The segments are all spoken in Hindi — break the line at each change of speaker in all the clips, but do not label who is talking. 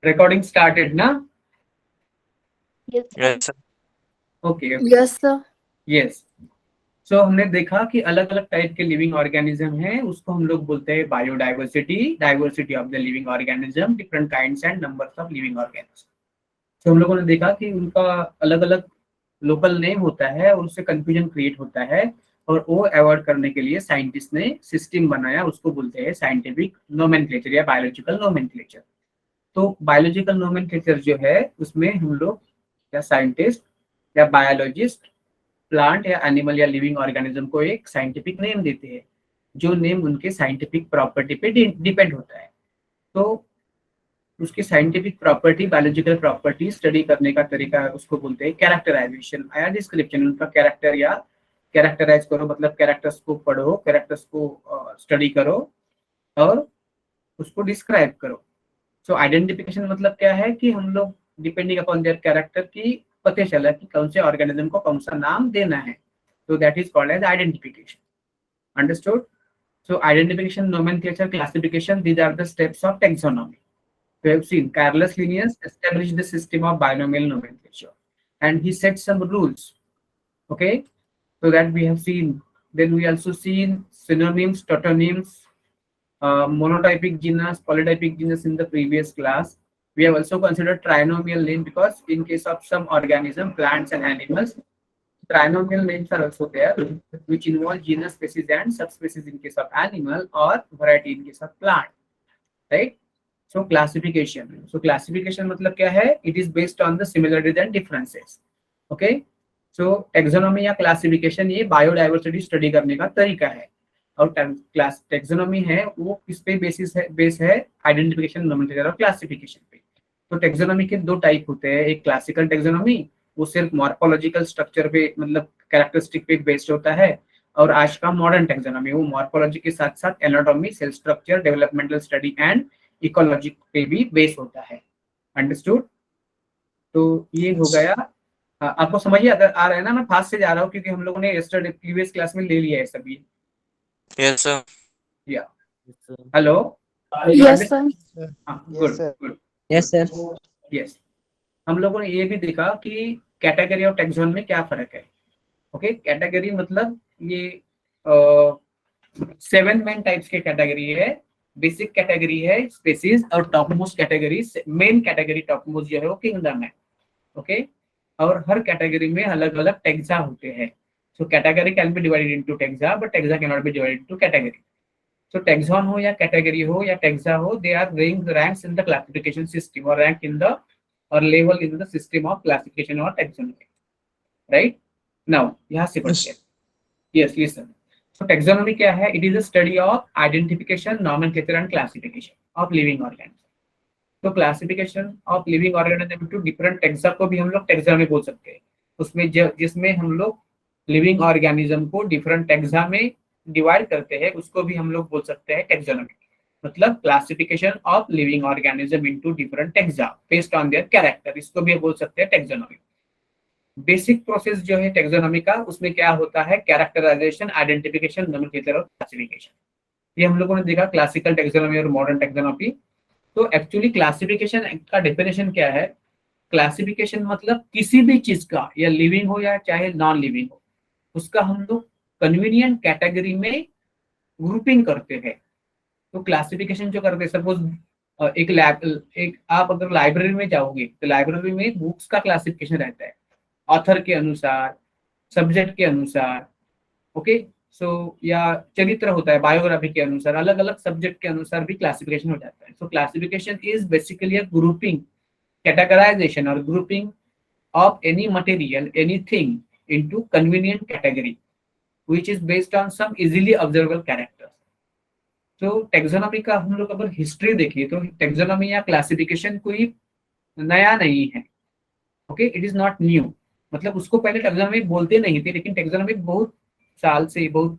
Recording started ना?
Yes, sir.
Yes, sir.
Okay okay,
Yes, sir.
Yes. So हमने देखा कि अलग अलग टाइप के लिविंग ऑर्गेनिज्म हैं, उसको हम लोग बोलते हैं biodiversity, diversity of the living organism, different kinds and numbers of living organism. तो हम लोगों ने देखा कि उनका अलग अलग लोकल नेम होता है और उससे कंफ्यूजन क्रिएट होता है, और वो अवॉइड करने के लिए साइंटिस्ट ने सिस्टम बनाया, उसको बोलते हैं साइंटिफिक नोमेनक्लेचर या बायोलॉजिकल नोमेनक्लेचर। तो बायोलॉजिकल नोमेनक्लेचर जो है उसमें हम लोग या साइंटिस्ट या बायोलॉजिस्ट प्लांट या एनिमल या लिविंग ऑर्गेनिज्म को एक साइंटिफिक नेम देते हैं, जो नेम उनके साइंटिफिक प्रॉपर्टी पे डिपेंड होता है। तो उसकी scientific property, biological property study करने का तरीका उसको बोलते हैं कैरेक्टराइजेशन या डिस्क्रिप्शन। उनका कैरेक्टर या कैरेक्टराइज करो, मतलब कैरेक्टर्स को पढ़ो, कैरेक्टर्स को स्टडी करो और उसको डिस्क्राइब करो। सो आइडेंटिफिकेशन मतलब क्या है कि हम लोग डिपेंडिंग अपॉन देयर कैरेक्टर की पता चला कि कौन से ऑर्गेनिज्म को कौन सा नाम देना है, तो that is called as identification. Understood? So identification, nomenclature, classification, these are the steps of taxonomy. We have seen Carolus Linnaeus established the system of binomial nomenclature and he set some rules. Okay, so that we have seen. Then we also seen synonyms, tautomonyms, monotypic genus, polytypic genus in the previous class. We have also considered trinomial name because in case of some organism, plants and animals, trinomial names are also there, which involve genus, species and subspecies in case of animal or variety in case of plant, right? So classification. So classification मतलब क्या है? It is based on the similarities and differences. Okay? So taxonomy या classification ये biodiversity स्टडी करने का तरीका है, और क्लास टेक्सोनॉमी है वो किस पे बेस है? आइडेंटिफिकेशन, नोमेनक्लेचर और क्लासिफिकेशन पे। तो टेक्सोनॉमी के दो टाइप होते हैं, एक क्लासिकल टेक्सोनॉमी, वो सिर्फ मॉर्फोलॉजिकल स्ट्रक्चर पे मतलब कैरेक्टरिस्टिक पे बेस्ड होता है, और आज का मॉडर्न टेक्सोनॉमी वो मॉर्फोलॉजी के साथ साथ anatomy, cell structure, developmental study and ecology पे भी बेस होता है। अंडरस्टूड? तो ये हो गया। आपको समझ आ रहा है ना? मैं फास्ट से जा रहा हूँ क्योंकि हम लोगों ने यस्टरडे प्रीवियस क्लास में ले लिया है सभी।
Yes, sir.
या
Yes, sir.
Hello?
Yes, sir.
Good good,
Yes, sir.
Yes. हम लोगों ने ये भी देखा कि कैटेगरी और टैक्सोन में क्या फर्क है। ओके, कैटेगरी मतलब ये 7 मेन टाइप्स के कैटेगरी है। बेसिक कैटेगरी है स्पेसीज, और top most category, main category top most जो है वो किंगडम है। ओके, और हर कैटेगरी में अलग अलग टैक्सा होते हैं। So category can be divided into taxa, but taxa can not be divided into category. So taxon हो या कैटेगरी हो या टैक्सा हो, they are ranks in the classification system or rank in the or level in the system of classification or taxonomy. Right? Now यहाँ से पढ़ते हैं। Yes, listen. So taxonomy क्या है? It is a study of identification, nomenclature and classification of living organisms. तो classification of living organism into different taxa को भी हम लोग taxonomy बोल सकते हैं। उसमें जिसमें हम लोग living organism को different taxa में डिवाइड करते हैं, उसको भी हम लोग बोल सकते हैं टेक्सोनॉमी। मतलब classification of living organism into different taxa based on their character, इसको भी बोल सकते हैं टेक्सोनॉमी। बेसिक प्रोसेस जो है टेक्सोनॉमी का, उसमें क्या होता है? कैरेक्टराइजेशन, आइडेंटिफिकेशन, नोमेनक्लेचर और क्लासिफिकेशन। ये हम लोगों ने देखा क्लासिकल टेक्सोनॉमी और मॉडर्न टेक्सोनॉमी। तो एक्चुअली क्लासिफिकेशन का डेफिनेशन क्या है? क्लासिफिकेशन मतलब किसी भी चीज का, या लिविंग हो या चाहे नॉन लिविंग हो, उसका हम लोग कन्वीनियंट कैटेगरी में ग्रुपिंग करते हैं। तो क्लासिफिकेशन जो करते हैं, सपोज एक आप अगर लाइब्रेरी में जाओगे तो लाइब्रेरी में बुक्स का क्लासिफिकेशन रहता है, ऑथर के अनुसार, सब्जेक्ट के अनुसार। ओके, सो या चरित्र होता है बायोग्राफी के अनुसार, अलग अलग सब्जेक्ट के अनुसार भी क्लासिफिकेशन हो जाता है। So classification is basically a grouping, categorisation और grouping of any material, anything into convenient category which is based on some easily observable characters. तो टेक्सोनॉमी का हम लोग अगर हिस्ट्री देखिए तो टेक्सोनॉमी या क्लासिफिकेशन कोई नया नहीं है। Okay, it is not new. मतलब उसको पहले टेक्सोनॉमी बोलते नहीं थे, लेकिन टेक्सोनॉमी बहुत साल से, बहुत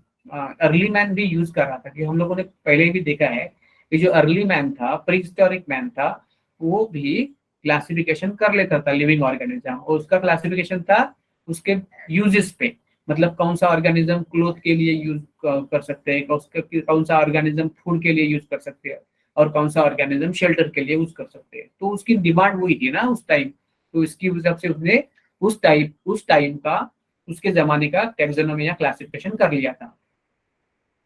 अर्ली मैन भी यूज कर रहा था। कि हम लोगों ने पहले भी देखा है कि जो अर्ली मैन था, प्रीहिस्टोरिक मैन था, वो भी क्लासिफिकेशन कर लेता था लिविंग ऑर्गेनिज्म, और उसका क्लासिफिकेशन था उसके यूजेस पे। मतलब कौन सा ऑर्गेनिज्म क्लोथ के लिए यूज कर सकते हैं, कौन सा ऑर्गेनिज्म फूड के लिए यूज कर सकते हैं, और कौन सा ऑर्गेनिज्म शेल्टर के लिए यूज कर सकते हैं। तो उसकी डिमांड हुई थी ना उस टाइम, तो इसकी वजह से उसने उस टाइम का उसके जमाने का टैक्सोनॉमी या क्लासिफिकेशन कर लिया था।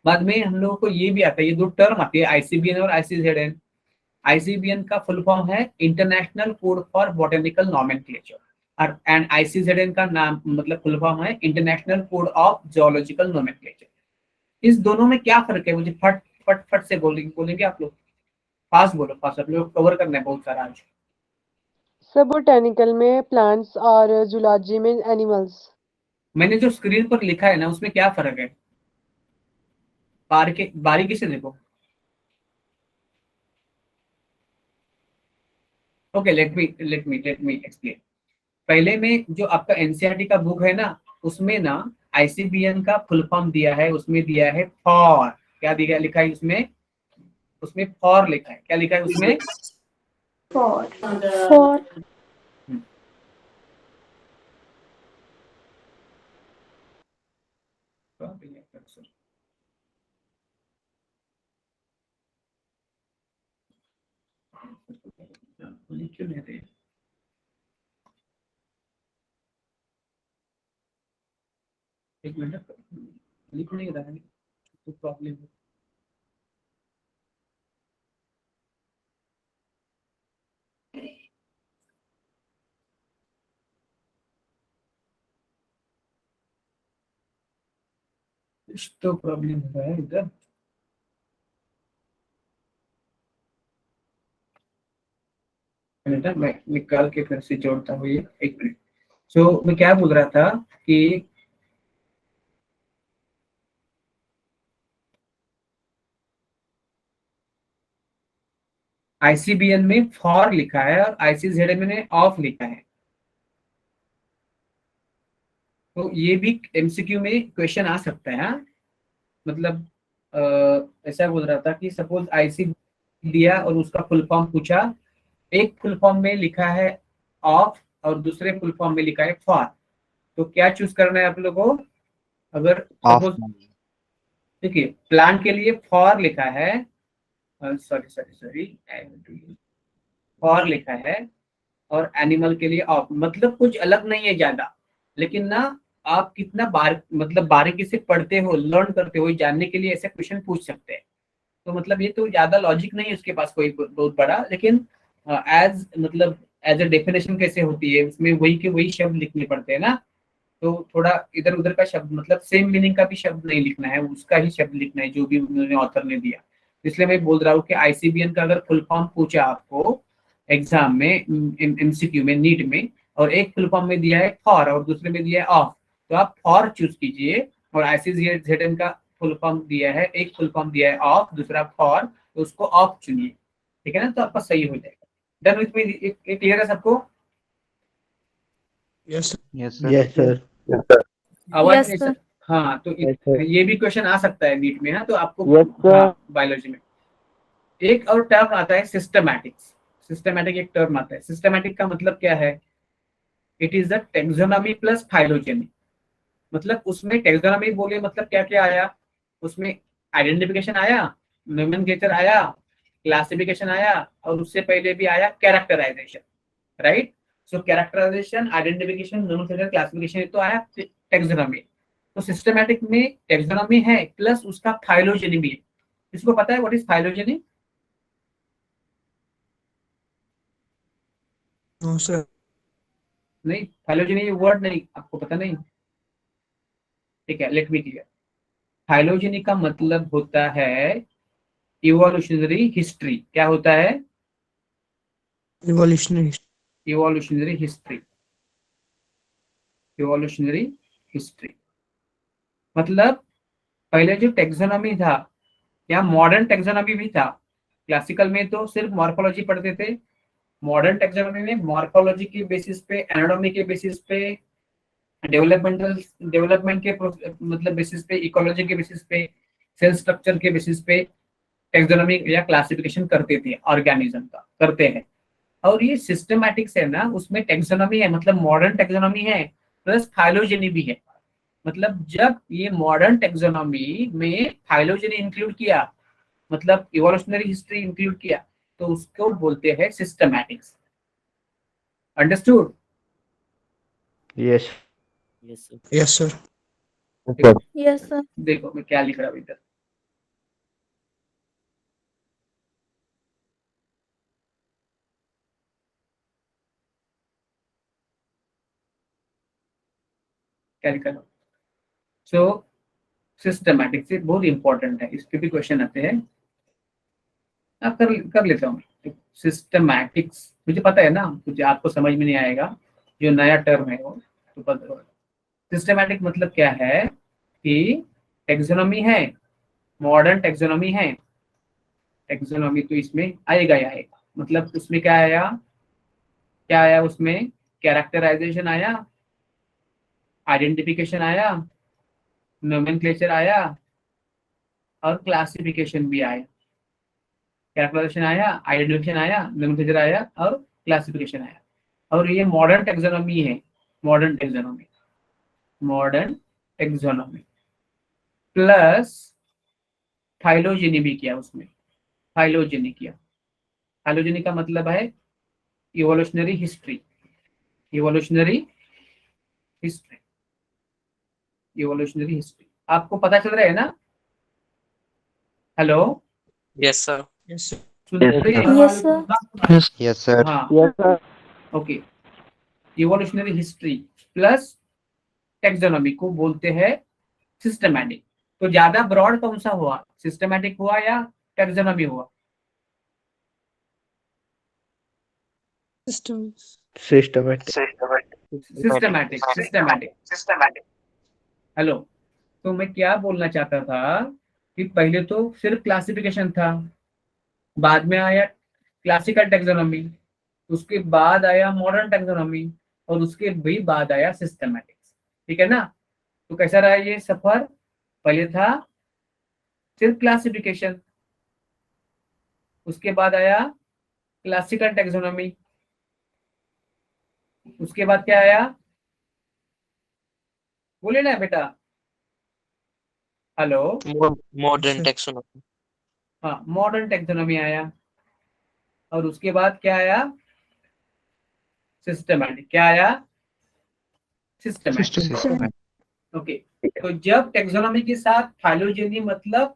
बाद में हम लोगों को ये भी आता है, ये दो टर्म आती है आईसीबीएन और आईसीजेडएन। आईसीबीएन का फुल फॉर्म है international code for botanical nomenclature, और एंड आईसीजेडएन का नाम मतलब फुल फॉर्म है international code of geological nomenclature. इस दोनों में क्या फर्क है, मुझे फट फट फट से बोलेंगे आप लोग, फास्ट बोलो, फास्ट, आप लोग कवर करना है बहुत सारा आज।
सब बोटेनिकल में प्लांट्स और जूलॉजी में एनिमल्स।
मैंने जो स्क्रीन पर लिखा है ना उसमें क्या फर्क है, बारीकी से देखो। Okay, let me explain. पहले में जो आपका एनसीईआरटी का बुक है ना, उसमें ना आईसीबीएन का फुल फॉर्म दिया है, उसमें दिया है फॉर, क्या दिया लिखा है उसमें, उसमें फॉर लिखा है, क्या लिखा है उसमें,
फॉर।
क्यों नहीं रहे? एक मिनट, लिख नहीं रहा है, तो प्रॉब्लम है। कुछ तो प्रॉब्लम हो रहा है इधर। मैं निकाल के फिर से जोड़ता हूँ ये, एक मिनट। सो मैं क्या बोल रहा था कि आईसीबीएन में फॉर लिखा है और आईसीजेड में ऑफ लिखा है। तो ये भी एमसीक्यू में क्वेश्चन आ सकता है, हाँ? मतलब ऐसा बोल रहा था कि सपोज आईसी दिया और उसका फुल फॉर्म पूछा, एक फुल फॉर्म में लिखा है ऑफ और दूसरे फुल फॉर्म में लिखा है फॉर, तो क्या चूज करना है आप लोगों को? अगर
ऑफ।
सपोज देखिए प्लांट के लिए फॉर लिखा है, सॉरी सॉरी सॉरी, फॉर लिखा है, और एनिमल के लिए ऑफ, मतलब कुछ अलग नहीं है ज्यादा, लेकिन ना आप कितना मतलब बारीकी से पढ़ते हो, लर्न करते हो, जानने के लिए ऐसे क्वेश्चन पूछ सकते हैं। तो मतलब ये तो ज्यादा लॉजिक नहीं है उसके पास कोई बहुत बड़ा, लेकिन एज मतलब एज अ डेफिनेशन कैसे होती है उसमें वही के वही शब्द लिखने पड़ते हैं ना, तो थोड़ा इधर उधर का शब्द मतलब सेम मीनिंग का भी शब्द नहीं लिखना है, उसका ही शब्द लिखना है जो भी उन्होंने ऑथर ने दिया। इसलिए मैं बोल रहा हूँ कि आईसीबीएन का अगर फुल फॉर्म पूछा आपको एग्जाम में, एमसीक्यू में, नीट में, और एक फुल फॉर्म में दिया है फॉर और दूसरे में दिया है ऑफ, तो आप फॉर चूज कीजिए, और आईसीजेडएन का फुल फॉर्म दिया है, एक फुल फॉर्म दिया है ऑफ, दूसरा फॉर, तो उसको ऑफ चुनिए, ठीक है ना, तो आपका सही हो जाएगा। डन विथ मी, एक क्लियर है सबको?
Yes
yes
yes
sir.
Sir.
आवाज
Yes,
नहीं
sir.
हाँ, तो
Yes, sir.
ये भी क्वेश्चन आ सकता है नीट में, हाँ, तो आपको
Yes, sir.
हाँ बायोलॉजी में एक और टर्म आता है सिस्टमैटिक्स। सिस्टमैटिक एक टर्म आता है, सिस्टमैटिक का मतलब क्या है, it is the taxonomy plus phylogeny. मतलब उसमें टेक्सोनॉमी बोले मतलब क्या क्या आया उसमें, आइडेंटिफिकेशन आया, नोमेनक्लेचर आया, क्लासिफिकेशन आया, और उससे पहले भी आया कैरेक्टराइजेशन, राइट? सो कैरेक्टराइजेशन, आइडेंटिफिकेशन, नोमेनक्लेचर, क्लासिफिकेशन, तो आया टेक्सोनॉमी। तो सिस्टमैटिक में टेक्सोनॉमी है प्लस उसका फाइलोजेनी भी है। इसको पता है what is phylogeny?
No sir.
नहीं, फाइलोजेनी वर्ड नहीं, आपको पता नहीं? ठीक है, लेट मी क्लियर। फाइलोजेनी का मतलब होता है इवोल्यूशनरी हिस्ट्री। क्या होता है?
Evolutionary.
Evolutionary history, evolutionary history. मतलब पहले जो टेक्सोनॉमी था या मॉडर्न टेक्सोनॉमी भी था, क्लासिकल में तो सिर्फ मॉर्फोलॉजी पढ़ते थे, मॉडर्न टेक्सोनॉमी में मॉर्फोलॉजी के बेसिस पे, एनाटॉमी के बेसिस पे, डेवलपमेंट के मतलब बेसिस पे, इकोलॉजी के बेसिस पे, सेल स्ट्रक्चर के बेसिस पे टेक्सोनॉमी या क्लासिफिकेशन करते थे, ऑर्गेनिज्म का करते हैं। और ये सिस्टमैटिक्स है ना, उसमें टेक्सोनॉमी है, मतलब मॉडर्न टेक्सोनॉमी है प्लस फाइलोजेनी भी है। मतलब जब ये मॉडर्न टेक्सोनॉमी में फाइलोजेनी इंक्लूड किया मतलब इवोल्यूशनरी हिस्ट्री इंक्लूड किया, तो उसको बोलते हैं systematics. Understood?
Yes.
Yes, sir.
Yes, sir.
Yes, sir.
देखो मैं क्या लिख रहा हूँ इधर, क्या लिखा हूँ। सो सिस्टमैटिक्स ये बहुत इंपॉर्टेंट है, इस पे भी क्वेश्चन आते हैं। अब कर लेता हूँ। सिस्टमैटिक्स मुझे पता है ना, मुझे आपको समझ में नहीं आएगा, जो नया टर्म है वो तो पता होगा। सिस्टमैटिक मतलब क्या है कि टेक्सोनॉमी है, मॉडर्न टेक्सोनॉमी है। टेक्सोनॉमी तो इसमें आएगा ही आएगा, मतलब उसमें क्या आया उसमें, कैरेक्टराइजेशन आया, आइडेंटिफिकेशन आया, नोमेनक्लेचर आया और क्लासिफिकेशन भी आया। कैरेक्टराइजेशन आया, आइडेंटिफिकेशन आया, नोमेनक्लेचर आया और क्लासिफिकेशन आया। और ये मॉडर्न टेक्सोनॉमी है, मॉडर्न टेक्सोनॉमी प्लस फाइलोजेनी भी किया उसमें। फाइलोजेनी किया, फाइलोजेनी का मतलब है इवोल्यूशनरी हिस्ट्री, इवोल्यूशनरी हिस्ट्री। आपको पता चल रहा है ना? Hello,
Yes, sir.
Yes, sir.
सुन रहे हैं?
Yes, sir.
Yes, sir.
हाँ,
Yes, sir.
Okay. Evolutionary history plus taxonomy को बोलते हैं सिस्टमैटिक। तो ज्यादा ब्रॉड कौन सा हुआ, सिस्टमैटिक हुआ या टेक्सोनॉमी हुआ?
System.
Systematic.
सिस्टमैटिक। हेलो, तो मैं क्या बोलना चाहता था कि पहले तो सिर्फ क्लासिफिकेशन था, बाद में आया क्लासिकल टेक्सोनॉमी, उसके बाद आया मॉडर्न टेक्सोनॉमी और उसके भी बाद आया सिस्टमैटिक्स। ठीक है ना? तो कैसा रहा ये सफर? पहले था सिर्फ क्लासिफिकेशन, उसके बाद आया क्लासिकल टेक्सोनॉमी, उसके बाद क्या आया, बोले ना बेटा? Hello,
Modern
Sir.
taxonomy.
हाँ, मॉडर्न टेक्सोनॉमी आया और उसके बाद क्या आया, सिस्टमैटिक। क्या आया? सिस्टमैटिक।
Systematic.
ओके। तो जब टेक्सोनॉमी के साथ फाइलोजेनी मतलब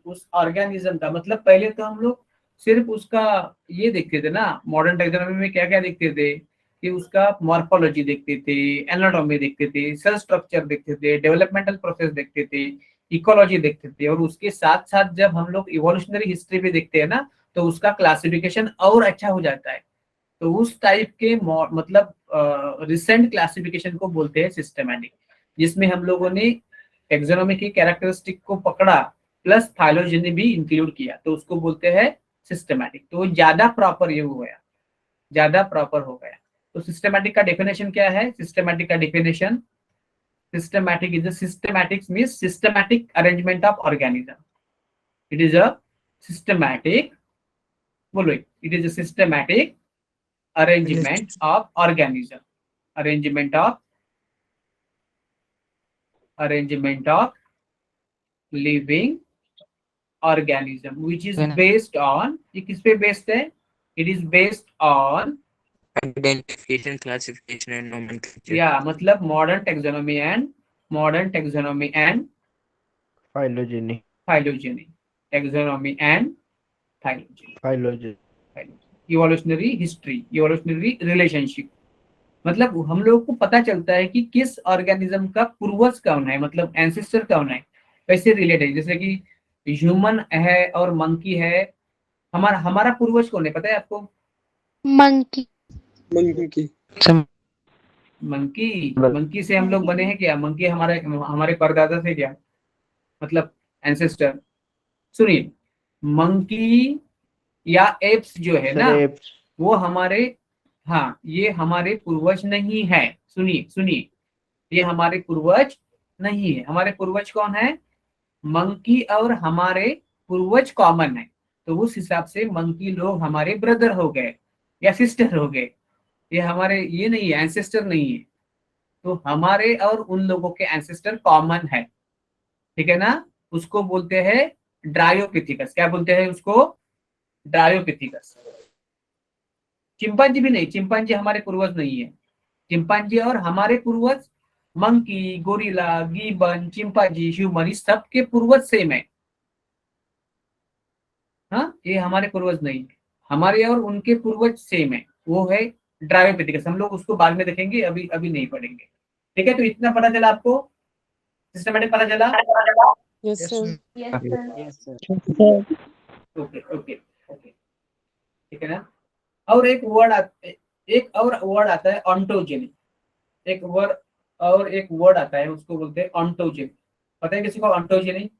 उस ऑर्गेनिज्म का, मतलब पहले तो हम लोग सिर्फ उसका ये देखते थे ना, मॉडर्न टेक्सोनॉमी में क्या क्या देखते थे कि उसका मॉर्फोलॉजी देखते थे, एनाटॉमी देखते थे, सेल स्ट्रक्चर देखते थे, डेवलपमेंटल प्रोसेस देखते थे, इकोलॉजी देखते थे, और उसके साथ साथ जब हम लोग इवोल्यूशनरी हिस्ट्री भी देखते हैं ना, तो उसका क्लासिफिकेशन और अच्छा हो जाता है। तो उस टाइप के मतलब रिसेंट क्लासिफिकेशन को बोलते हैं सिस्टमैटिक, जिसमें हम लोगों ने टेक्सोनॉमी की कैरेक्टरिस्टिक को पकड़ा प्लस फाइलोजेनी भी इंक्लूड किया, तो उसको बोलते हैं सिस्टमैटिक। तो ज्यादा प्रॉपर ये हो गया, ज्यादा प्रॉपर हो गया। तो सिस्टमैटिक का डेफिनेशन क्या है? सिस्टमैटिक का definition, systematic is a systematics means systematic arrangement of organism. It is a systematic, बोलो, it is a systematic arrangement of organism, arrangement of living organism which is based on, ये किस पे based है? It is based on
Identification, classification, and nomenclature.
या मतलब modern taxonomy and
Phylogeny.
phylogeny, taxonomy and phylogeny,
Phylogeny.
Evolutionary history, evolutionary relationship. मतलब हम लोग को पता चलता है कि किस ऑर्गेनिज्म का पूर्वज कौन है, मतलब एंसेस्टर कौन है, कैसे रिलेट है। जैसे कि ह्यूमन है और मंकी है, हमारा पूर्वज कौन है पता है आपको?
Monkey.
Monkey.
मंकी से हम लोग बने हैं क्या? मंकी हमारे परदादा थे क्या, मतलब एंसेस्टर? सुनिए, मंकी या एप्स जो है ना,
Apes.
वो हमारे, हाँ, ये हमारे पूर्वज नहीं है। सुनिए, ये हमारे पूर्वज नहीं है। हमारे पूर्वज कौन है? मंकी और हमारे पूर्वज कॉमन है, तो उस हिसाब से मंकी लोग हमारे ब्रदर हो गए या सिस्टर हो गए। ये हमारे ये नहीं है, एंसेस्टर नहीं है। तो हमारे और उन लोगों के एंसेस्टर कॉमन है, ठीक है ना? उसको बोलते हैं ड्रायोपिथिकस, क्या बोलते हैं उसको, ड्रायोपिथिकस। चिंपांजी भी नहीं, चिंपांजी हमारे पूर्वज नहीं है। चिंपांजी और हमारे पूर्वज monkey, gorilla, gibbon, chimpanzee, human, इस सब के पूर्वज सेम है। हाँ, ये हमारे पूर्वज नहीं है, हमारे और उनके पूर्वज सेम है, वो है ड्रायोपिथिकस। हम लोग उसको बाद में देखेंगे, अभी अभी नहीं पढ़ेंगे। ठीक है, तो इतना पता चला आपको, सिस्टमेटिक पता चला।
Yes, sir.
Yes, sir.
Okay okay okay, ठीक है ना। और एक वर्ड आता है ऑन्टोजेनी। एक वर्ड आता है, उसको बोलते हैं ऑन्टोजेनी। पता है किसी को ऑन्टोजेनी?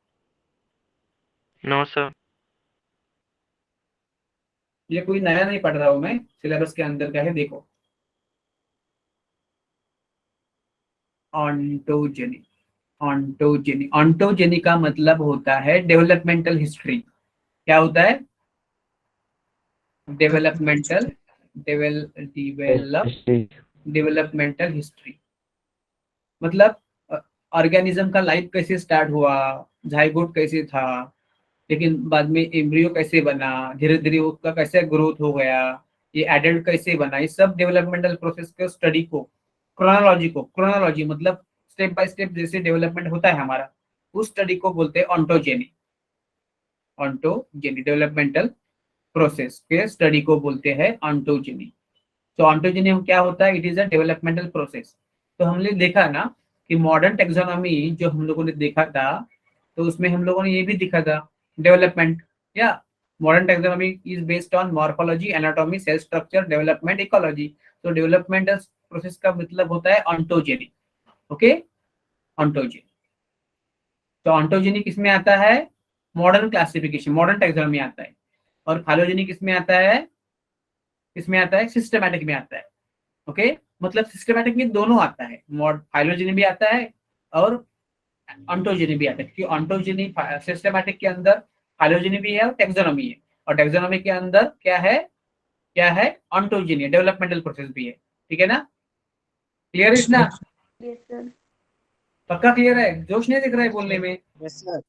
No, sir.
ये कोई नया नहीं पढ़ रहा हूं मैं, सिलेबस के अंदर का है, देखो। ऑन्टोजेनी, ऑन्टोजेनी का मतलब होता है डेवलपमेंटल हिस्ट्री। क्या होता है? Developmental developmental history. मतलब ऑर्गेनिज्म का लाइफ कैसे स्टार्ट हुआ, जाइगोट कैसे था, लेकिन बाद में एम्ब्रियो कैसे बना, धीरे धीरे उसका कैसे ग्रोथ हो गया, ये एडल्ट कैसे बना, इस सब डेवलपमेंटल प्रोसेस के स्टडी को, क्रोनोलॉजी मतलब स्टेप बाय स्टेप जैसे डेवलपमेंट होता है हमारा, उस स्टडी को बोलते हैं ऑन्टोजेनी। डेवलपमेंटल प्रोसेस के स्टडी को बोलते हैं ऑन्टोजेनी। तो ऑन्टोजेनी क्या होता है? It is a developmental process. तो हमने देखा ना कि मॉडर्न टेक्सोनॉमी जो हम लोगों ने देखा था, तो उसमें हम लोगों ने ये भी दिखा था डेवलपमेंट, या modern taxonomy is based on morphology, anatomy, cell structure, development, ecology. तो डेवलपमेंटल प्रोसेस का मतलब होता है ऑन्टोजेनी। Okay, ontogeny. तो ऑन्टोजेनी किसमें आता है? मॉडर्न क्लासिफिकेशन, मॉडर्न टेक्सोनॉमी आता है। और फाइलोजेनी किसमें आता है? सिस्टमैटिक में आता है। ओके, मतलब सिस्टमैटिक में दोनों आता है, फाइलोजेनी भी आता है और ऑन्टोजेनी भी आता है। क्योंकि ऑन्टोजेनी सिस्टमैटिक के अंदर फाइलोजेनी भी है और टेक्सोनॉमी है, और टेक्सोनॉमी के अंदर क्या है ऑन्टोजेनी, डेवलपमेंटल प्रोसेस भी है। ठीक है ना, क्लियर है इतना? पक्का क्लियर है? जोश नहीं दिख रहा है बोलने में?
Yes, sir.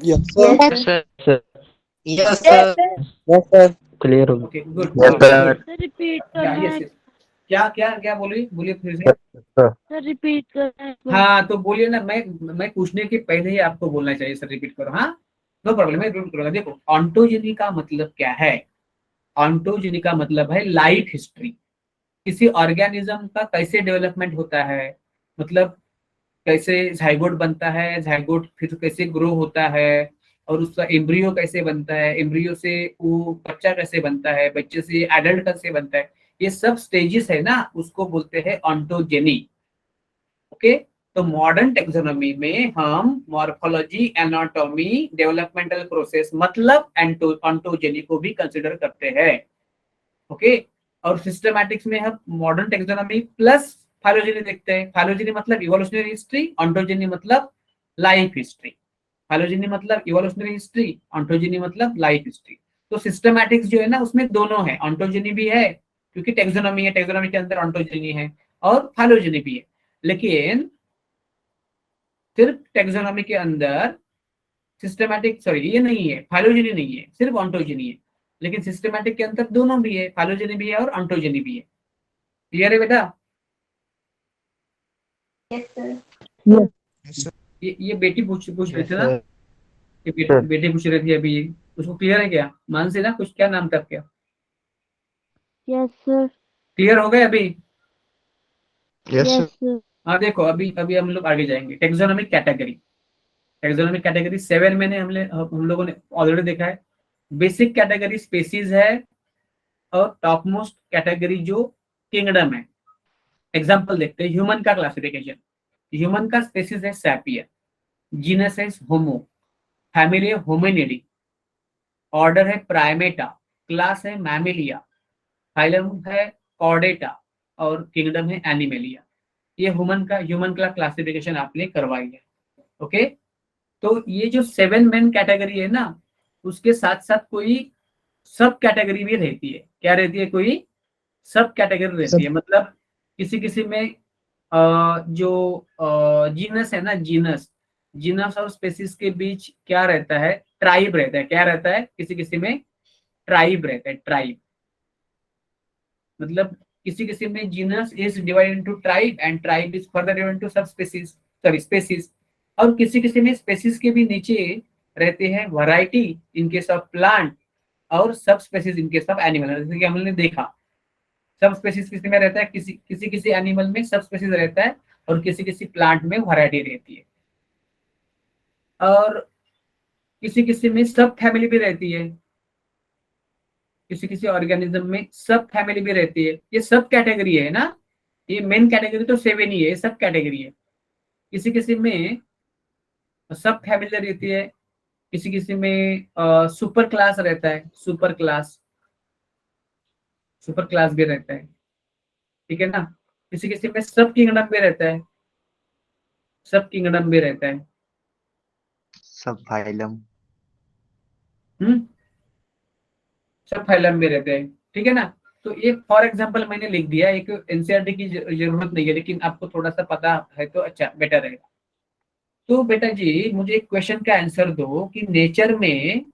Yes,
Yes, sir.
Sir
Yes, sir. Yes, sir.
Clear हो गया।
Okay, good
Yes,
good
sir.
Good.
Repeat
क्या
करना
यस
है
यस, क्या बोलिए फिर से।
सर, रिपीट करना है सर।
हाँ, तो बोलिए ना, मैं पूछने के पहले ही आपको बोलना चाहिए सर, रिपीट करो। हाँ, नो प्रॉब्लम, मैं रिपीट करूंगा। देखो, ऑन्टोजेनी का मतलब क्या है? ऑन्टोजेनी का मतलब है लाइफ हिस्ट्री। किसी ऑर्गेनिज्म का कैसे डेवलपमेंट होता है, मतलब कैसे जाइगोट बनता है, जाइगोट फिर कैसे ग्रो होता है, और उसका एम्ब्रियो कैसे बनता है, एम्ब्रियो से वो बच्चा कैसे बनता है, बच्चे से एडल्ट कैसे बनता है, ये सब स्टेजेस है ना, उसको बोलते हैं ऑन्टोजेनी। ओके, तो मॉडर्न टेक्सोनॉमी में हम मॉर्फोलॉजी, एनाटॉमी, डेवलपमेंटल प्रोसेस मतलब ऑन्टोजेनी को भी कंसिडर करते हैं। ओके, और सिस्टमैटिक्स में हम मॉडर्न टेक्सोनॉमी प्लस फाइलोजेनी देखते हैं। फाइलोजेनी मतलब इवोल्यूशनरी हिस्ट्री, ऑन्टोजेनी मतलब लाइफ हिस्ट्री। फाइलोजेनी मतलब इवोल्यूशनरी हिस्ट्री, ऑन्टोजेनी मतलब लाइफ हिस्ट्री। तो सिस्टमैटिक्स जो है ना, उसमें दोनों है, ऑन्टोजेनी भी है क्योंकि टेक्सोनॉमी है, टेक्सोनॉमी के अंदर ऑन्टोजेनी है, और फाइलोजेनी भी है। लेकिन सिर्फ टेक्सोनॉमी के अंदर सिस्टमैटिक, सॉरी ये नहीं है, फाइलोजेनी नहीं है, सिर्फ ऑन्टोजेनी है। लेकिन सिस्टमैटिक के अंदर दोनों भी है, फाइलोजेनी भी है और ऑन्टोजेनी भी है। क्लियर है बेटा? ये बेटी पूछ रही थी ना, ये बेटी पूछ रही थी अभी, उसको क्लियर है क्या? मानसी ना, कुछ क्या नाम था क्या?
Yes sir.
क्लियर हो गए अभी?
Yes sir.
हाँ, देखो अभी अभी हम लोग आगे जाएंगे। टेक्सोनॉमिक कैटेगरी, 7 मैंने हम लोगों ने ऑलरेडी देखा है। बेसिक कैटेगरी स्पेसीज है, और टॉप मोस्ट कैटेगरी जो किंगडम है। एग्जांपल देखते हैं, ह्यूमन का क्लासिफिकेशन। ह्यूमन का स्पेसीज है सैपियर, जीनस है होमो, फैमिली है होमिनिडी, ऑर्डर है प्राइमेटा, क्लास है मैमिलिया, फाइलम है कॉर्डेटा, और किंगडम है एनिमेलिया। ये ह्यूमन का क्लासिफिकेशन आपने करवाई है। ओके, तो ये जो 7 मेन कैटेगरी है ना, उसके साथ साथ कोई सब कैटेगरी भी रहती है। क्या रहती है? कोई सब कैटेगरी रहती है। मतलब किसी किसी में जो जीनस है ना, जीनस और स्पेसिस के बीच क्या रहता है, ट्राइब रहता है। क्या रहता है? किसी किसी में ट्राइब रहता है। ट्राइब मतलब किसी किसी में genus is divided into tribe and tribe is further divided into sub species, sorry species. और किसी किसी में स्पेसीज के भी नीचे रहते हैं variety in case of plant और सब species in case of animal. जैसे कि हमने देखा सब स्पेसीज किसी में रहता है, किसी किसी एनिमल में सब स्पेसीज रहता है और किसी किसी प्लांट में वैरायटी रहती है। और किसी किसी में सब फैमिली भी रहती है, किसी किसी ऑर्गेनिज्म में सब फैमिली भी रहती है। ये सब कैटेगरी है ना, ये मेन कैटेगरी तो 7 ही है, ये सब कैटेगरी है। किसी किसी में सब फैमिली रहती है, किसी किसी में सुपर क्लास रहता है, सुपर क्लास, सुपर क्लास भी रहता है, ठीक है ना। किसी किसी में सब किंगडम भी रहता है, सब किंगडम भी रहता है।
सब फाइलम।
सब फाइलम भी रहते हैं, ठीक है ना। तो ये फॉर एग्जांपल मैंने लिख दिया, एक एनसीईआरटी की जरूरत नहीं है, लेकिन आपको थोड़ा सा पता है तो अच्छा बेटर रहेगा। तो बेटा जी मुझे एक क्वेश्चन का आंसर दो कि नेचर में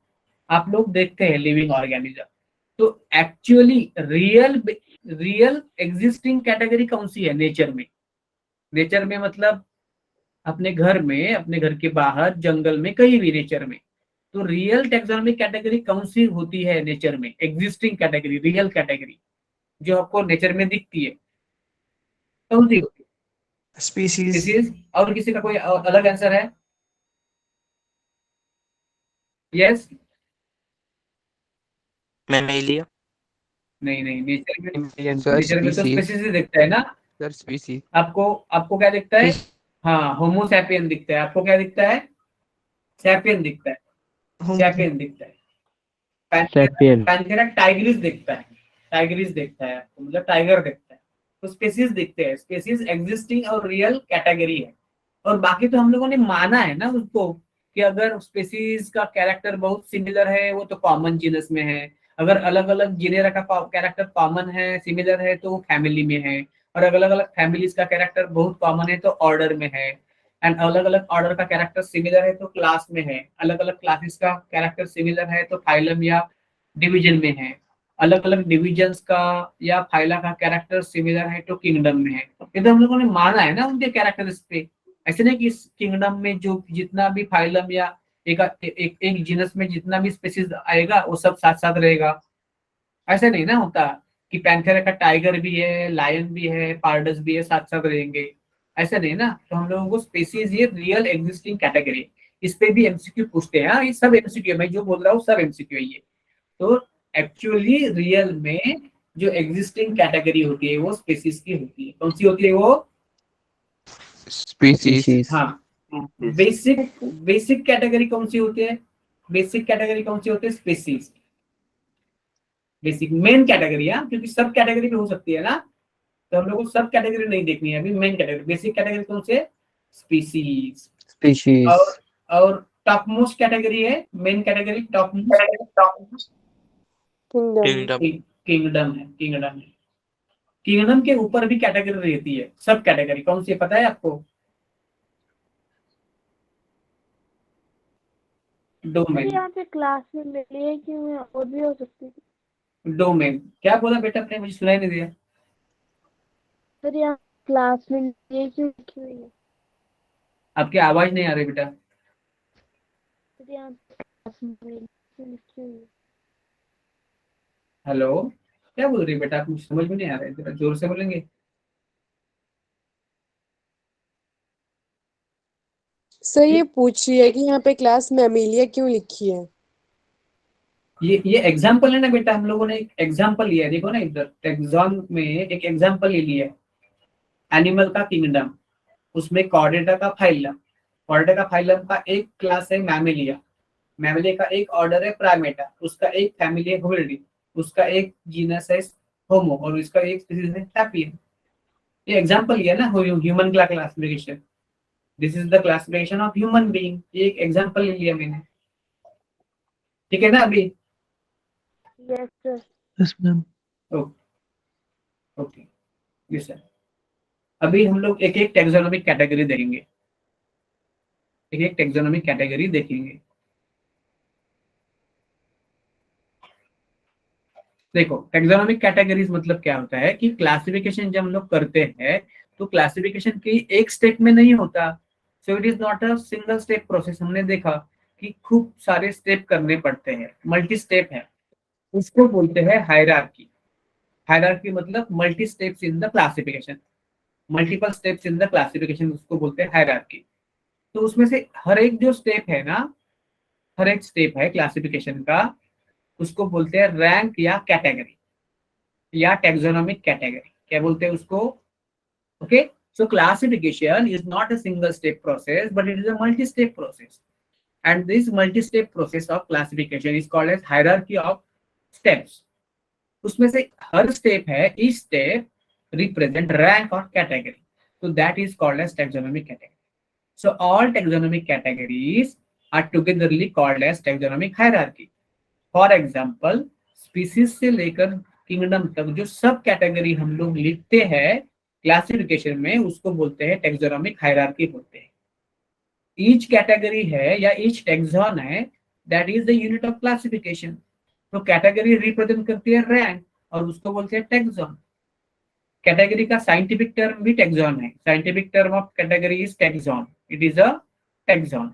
आप लोग देखते हैं लिविंग ऑर्गेनिज्म, तो actually real real existing category कौन सी है नेचर में? नेचर में मतलब अपने घर में, अपने घर के बाहर, जंगल में, कहीं भी नेचर में। तो रियल टेक्सोनॉमिक कैटेगरी कौन सी होती है नेचर में? एग्जिस्टिंग कैटेगरी, रियल कैटेगरी जो आपको नेचर में दिखती है कौन सी होती है?
स्पीसीज।
स्पीसीज। और किसी का कोई अलग आंसर है? यस।
मैमेलिया।
नहीं नहीं, नेचर में,
सर
नेचर में तो
स्पीसीज।
स्पीसीज ही दिखता है ना।
Sir species.
आपको आपको क्या दिखता है? हाँ होमो सैपियन दिखता है। आपको क्या दिखता है? सैपियन दिखता है, सैपियन दिखता है।
सैपियन।
पैंथेरा टाइग्रिस दिखता है, टाइग्रिस दिखता है आपको, मतलब टाइगर दिखता है। तो स्पेसीज दिखते हैं, स्पेसीज एग्जिस्टिंग और रियल कैटेगरी है। और बाकी तो हम लोगों ने माना है ना उसको कि अगर स्पेसीज का कैरेक्टर बहुत सिमिलर है वो तो कॉमन जीनस में है, अगर अलग अलग जीनेरा का कैरेक्टर कॉमन है, सिमिलर है, तो वो फैमिली में है, और अलग अलग फैमिलीज का कैरेक्टर बहुत कॉमन है तो ऑर्डर में है, एंड अलग अलग ऑर्डर का कैरेक्टर सिमिलर है तो क्लास में है, अलग अलग क्लासेस का कैरेक्टर सिमिलर है तो फाइलम या डिवीजन में है, अलग अलग डिविजन्स का या फाइला का कैरेक्टर सिमिलर है तो किंगडम में है। ये तो हम लोगों ने माना है ना उनके कैरेक्टर्स पे। ऐसे नहीं कि इस किंगडम में जो जितना भी फाइलम या एक जीनस में जितना भी स्पीसीज आएगा वो सब साथ साथ रहेगा, ऐसे नहीं ना होता कि पैंथेरा का टाइगर भी है, लायन भी है, पार्डस भी है, साथ साथ रहेंगे, ऐसा नहीं ना। तो हम लोगों को स्पेसीज ये रियल एग्जिस्टिंग कैटेगरी, इस पे भी एमसीक्यू पूछते हैं। हाँ, ये सब एमसीक्यू, मैं जो बोल रहा हूँ सब एमसीक्यू है ये। तो एक्चुअली रियल में जो एग्जिस्टिंग कैटेगरी होती है वो स्पेसीज की होती है। कौन सी होती है वो?
स्पीसीज।
हाँ। बेसिक बेसिक कैटेगरी कौन सी होती है? बेसिक कैटेगरी कौन सी होती है? स्पेसीज। बेसिक मेन कैटेगरी है, क्योंकि सब कैटेगरी भी हो सकती है ना, तो हम लोग को सब कैटेगरी नहीं देखनी है अभी, मेन कैटेगरी। बेसिक कैटेगरी कौन से? स्पीसीज।
स्पीशीज।
और टॉप मोस्ट कैटेगरी है, main category top most
kingdom.
Kingdom है, किंगडम है। किंगडम के ऊपर भी कैटेगरी रहती है, सब कैटेगरी कौन सी है पता है आपको? डोमेन।
यहाँ पे क्लास में मिली है कि मैं और भी हो सकती थी।
डोमेन क्या बोला बेटा आपने? मुझे सुनाई नहीं दिया।
सर यहाँ क्लास में मिली है क्यों लिखी हुई है?
आपकी आवाज नहीं आ रही बेटा।
सर यहाँ क्लास में मिली है क्यों लिखी हुई है?
हेलो, क्या बोल रही है बेटा? आप मुझे समझ में नहीं आ रहा है, जरा जोर से बोलेंगे।
सर ये पूछ रही है कि यहाँ पे क्लास मैमिलिया क्यों लिखी है?
ये एग्जाम्पल है ना बेटा, हम लोगों ने एक एग्जाम्पल लिया है, देखो ना इधर टेक्सॉन में एक एग्जाम्पल ले लिया है, एनिमल का किंगडम, उसमें कॉर्डेटा का फाइलम, कॉर्डेटा का फाइलम का एक क्लास है मैमेलिया, मैमेलिया का एक ऑर्डर है प्राइमेटा, उसका एक फैमिली है होमिनिडी, उसका एक जीनस है होमो, और उसका एक स्पीसीज है सैपियन। ये एग्जांपल लिया ना ह्यूमन का classification, this is the classification of human being, ये एक एग्जांपल ले लिया मैंने, ठीक है ना अभी?
Yes sir.
Yes ma'am.
Okay yes sir. अभी हम लोग एक एक टेक्सोनोमिक कैटेगरी देखेंगे, एक एक टेक्सोनोमिक कैटेगरी देखेंगे। देखो टेक्सोनोमिक कैटेगरीज मतलब क्या होता है कि क्लासिफिकेशन जब हम लोग करते हैं तो क्लासिफिकेशन की एक स्टेप में नहीं होता, so it is not a single step process. हमने देखा कि खूब सारे स्टेप करने पड़ते हैं, मल्टी स्टेप है, उसको बोलते हैं हायरार्की। हायरार्की मतलब multi steps in the classification, multiple steps in the classification, उसको बोलते हैं हायरार्की। तो उसमें से हर एक जो स्टेप है ना, हर एक स्टेप है क्लासिफिकेशन का, उसको बोलते हैं रैंक या कैटेगरी या टेक्सोनोमिक कैटेगरी, क्या बोलते हैं उसको? Okay, so classification is not a single step process but it is a multi step process, and this multi-step process of classification is called as hierarchy of steps. उसमें से हर स्टेप है, each step represent rank or category, so that is called as taxonomic category. So all taxonomic categories are togetherly called as taxonomic hierarchy. For example, species से लेकर kingdom तक जो सब कैटेगरी हम लोग लिखते हैं क्लासिफिकेशन में, उसको बोलते हैं taxonomic hierarchy बोलते हैं। ईच कैटेगरी है या ईच टैक्सॉन है, that is the unit of classification. तो कैटेगरी रिप्रेजेंट करती है रैंक और उसको बोलते हैं टैक्सॉन। कैटेगरी का साइंटिफिक टर्म भी टैक्सॉन है, scientific term of category is taxon, it is a taxon,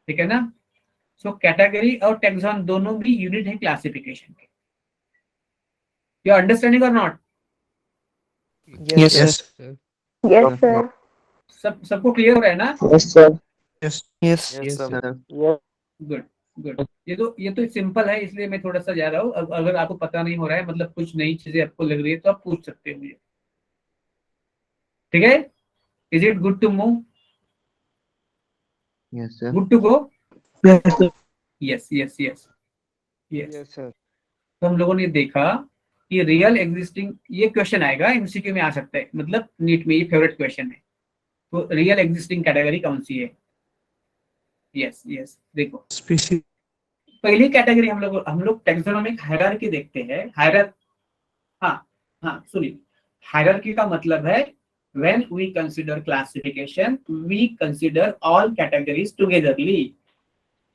ठीक है ना। सो कैटेगरी और टैक्सॉन दोनों भी यूनिट है क्लासिफिकेशन के। यू अंडरस्टैंडिंग और not?
Yes,
Yes,
sir.
Yes, sir.
सबको क्लियर हो रहा है ना?
yes, sir.
Yes,
Yes,
sir.
yes.
Good good. ये तो सिंपल है, इसलिए मैं थोड़ा सा जा रहा हूँ। अगर आपको पता नहीं हो रहा है, मतलब कुछ नई चीजें आपको लग रही है, तो आप पूछ सकते हो मुझे, ठीक है? Is it good to move?
Yes, sir.
Good to go?
Yes, sir.
Yes yes yes yes.
Yes, sir.
तो हम लोगों ने देखा कि रियल एग्जिस्टिंग, ये क्वेश्चन आएगा एमसीक्यू में, आ सकता है, मतलब नीट में ये फेवरेट क्वेश्चन है। तो रियल एग्जिस्टिंग कैटेगरी कौन सी है? यस यस, देखो
Species.
पहली कैटेगरी हम लोग टैक्सोनॉमिक हायरार्की देखते हैं। हाँ हाँ सुनिए, हायरार्की का मतलब है when we consider classification we consider all categories togetherly,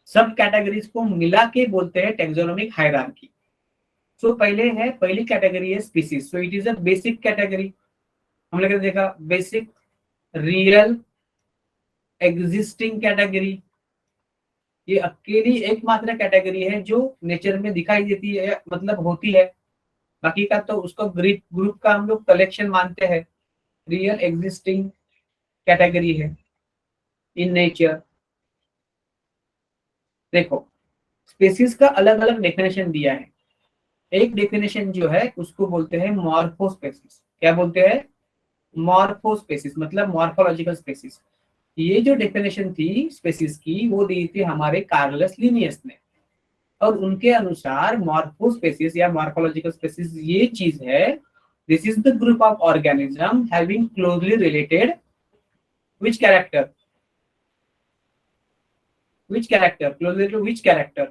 सब कैटेगरीज को मिला के बोलते हैं टैक्सोनॉमिक हायरार्की। सो पहली कैटेगरी है species, so it is a basic category. हम लोग ने देखा बेसिक, रियल, एग्जिस्टिंग कैटेगरी, ये अकेली एकमात्र कैटेगरी है जो नेचर में दिखाई देती है, मतलब होती है। बाकी का तो उसको ग्रुप का हम लोग कलेक्शन मानते हैं। रियल एग्जिस्टिंग कैटेगरी है इन नेचर। देखो स्पीसीज का अलग अलग डेफिनेशन दिया है। एक डेफिनेशन जो है उसको बोलते हैं मॉर्फोस्पेसिस। क्या बोलते हैं? मॉर्फोस्पेसिस मतलब मॉर्फोलॉजिकल स्पेसिस। ये जो डेफिनेशन थी स्पेसिस की, वो दी थी हमारे कार्लस लिनियस ने, और उनके अनुसार मॉर्फोस्पेसिस या मॉर्फोलॉजिकल स्पेसिस ये चीज है, this is the group of organism having closely related which character, closely to which character?